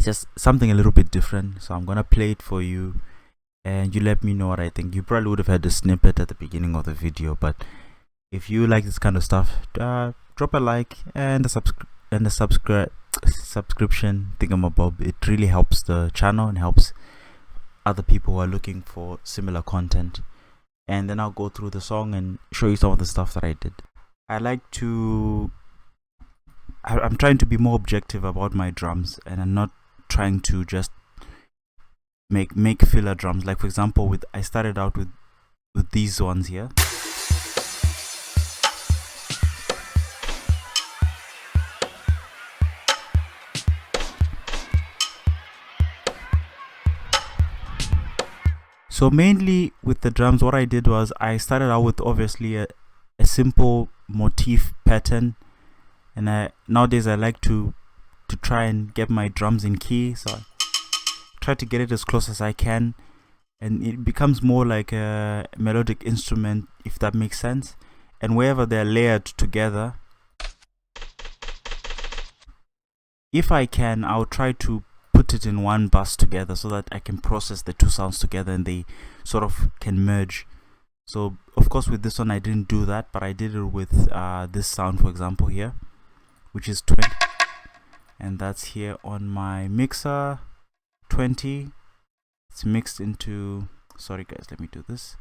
just something a little bit different. So I'm gonna play it for you, and you let me know what I think. You probably would have had a snippet at the beginning of the video, but if you like this kind of stuff, drop a like and a subscription thingamabob. It really helps the channel and helps other people who are looking for similar content. And then I'll go through the song and show you some of the stuff that I did. I'm trying to be more objective about my drums, and I'm not trying to just make filler drums. Like for example, I started out with these ones here. So mainly with the drums, what I did was I started out with obviously a simple motif pattern, and nowadays I like to try and get my drums in key, so I try to get it as close as I can, and it becomes more like a melodic instrument, if that makes sense. And wherever they're layered together, if I can, I'll try to put it in one bus together so that I can process the two sounds together and they sort of can merge. So of course with this one I didn't do that, but I did it with this sound, for example, here, which is 20, and that's here on my mixer 20. It's mixed into, sorry guys, let me do this.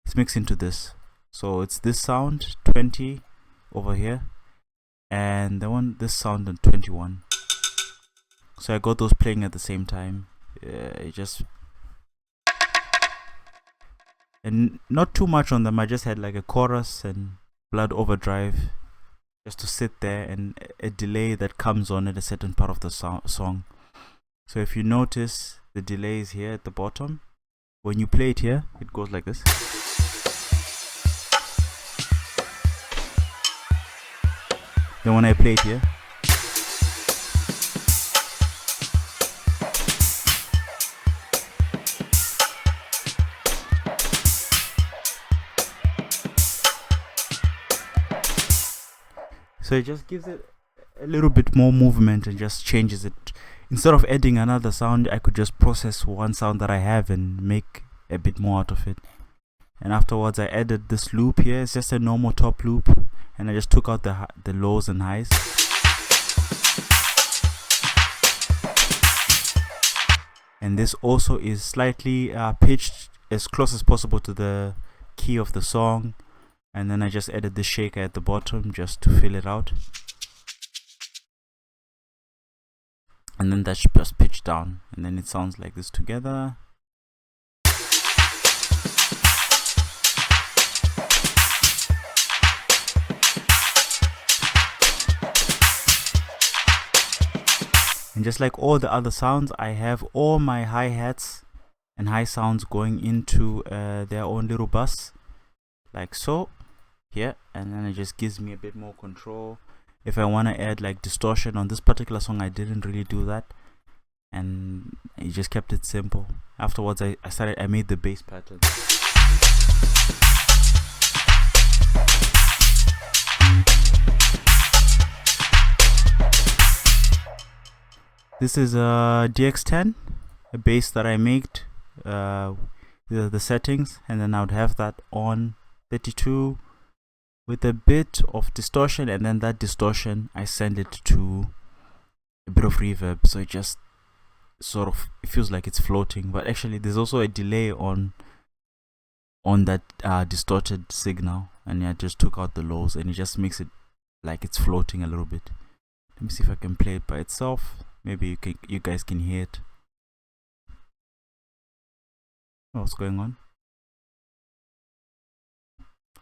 It's mixed into this, so it's this sound 20 over here, and this sound on 21. So I got those playing at the same time. And not too much on them. I just had like a chorus and blood overdrive just to sit there, and a delay that comes on at a certain part of the song. So if you notice, the delay is here at the bottom. When you play it here, it goes like this. Then when I play it here, so it just gives it a little bit more movement and just changes it. Instead of adding another sound, I could just process one sound that I have and make a bit more out of it. And afterwards I added this loop here. It's just a normal top loop, and I just took out the lows and highs. And this also is slightly pitched as close as possible to the key of the song. And then I just added the shaker at the bottom just to fill it out. And then that's just pitched down, and then it sounds like this together. And just like all the other sounds, I have all my hi-hats and high sounds going into their own little bus, like so. Here, and then it just gives me a bit more control. If I want to add like distortion on this particular song, I didn't really do that, and I just kept it simple. Afterwards I made the bass pattern. This is a DX10, a bass that I made, the settings, and then I would have that on 32 with a bit of distortion, and then that distortion I send it to a bit of reverb, so it just sort of, it feels like it's floating, but actually there's also a delay on that distorted signal, and I just took out the lows, and it just makes it like it's floating a little bit. Let me see if I can play it by itself. Maybe you guys can hear it. What's going on?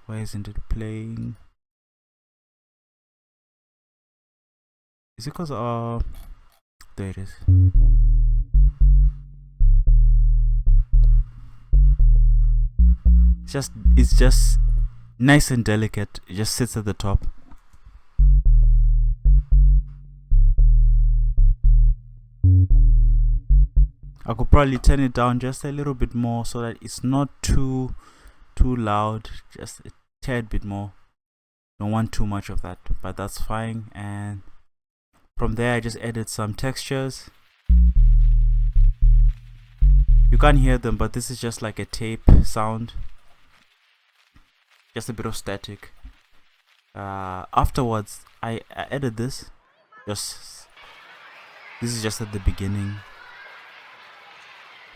Why isn't it playing? Is it because there it is. It's just nice and delicate. It just sits at the top. I could probably turn it down just a little bit more so that it's not too loud, just a tad bit more. Don't want too much of that, but that's fine. And from there I just added some textures. You can't hear them, but this is just like a tape sound, just a bit of static. Afterwards I added this. This is just at the beginning.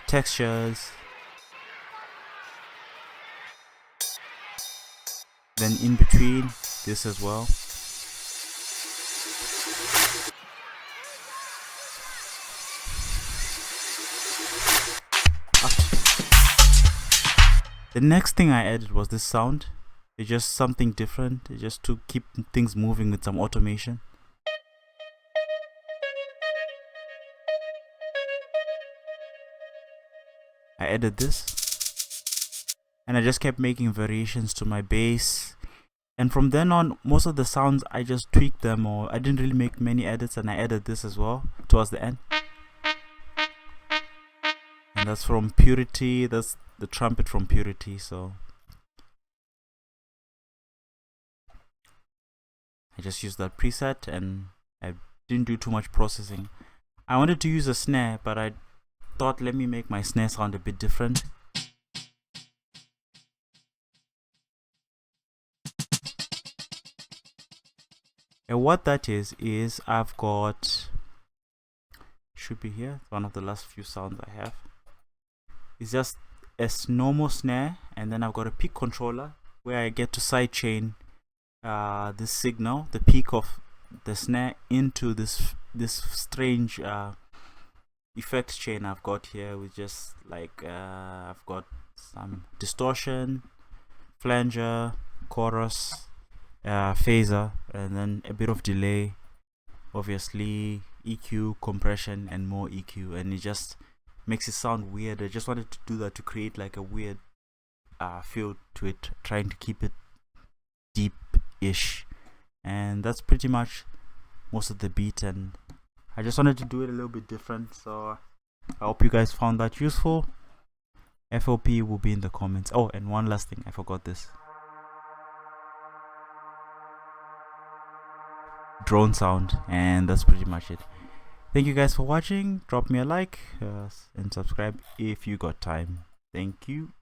Textures, then in between this as well. The next thing I added was this sound. It's just something different. It's just to keep things moving with some automation. I added this, and I just kept making variations to my bass. And from then on, most of the sounds I just tweaked them, or I didn't really make many edits, and I added this as well towards the end. And that's from Purity. That's the trumpet from Purity. So I just used that preset, and I didn't do too much processing. I wanted to use a snare, but I thought, let me make my snare sound a bit different. And what that is I've got, should be here, it's one of the last few sounds I have. It's just a normal snare, and then I've got a peak controller where I get to sidechain this signal, the peak of the snare, into this strange effects chain I've got here, with just like I've got some distortion, flanger, chorus, phaser, and then a bit of delay, obviously EQ, compression, and more EQ, and it just makes it sound weird. I just wanted to do that to create like a weird feel to it, trying to keep it deep-ish, and that's pretty much most of the beat. And I just wanted to do it a little bit different, so I hope you guys found that useful. FLP will be in the comments. Oh, and one last thing, I forgot this. Drone sound, and that's pretty much it. Thank you guys for watching. Drop me a like and subscribe if you got time. Thank you.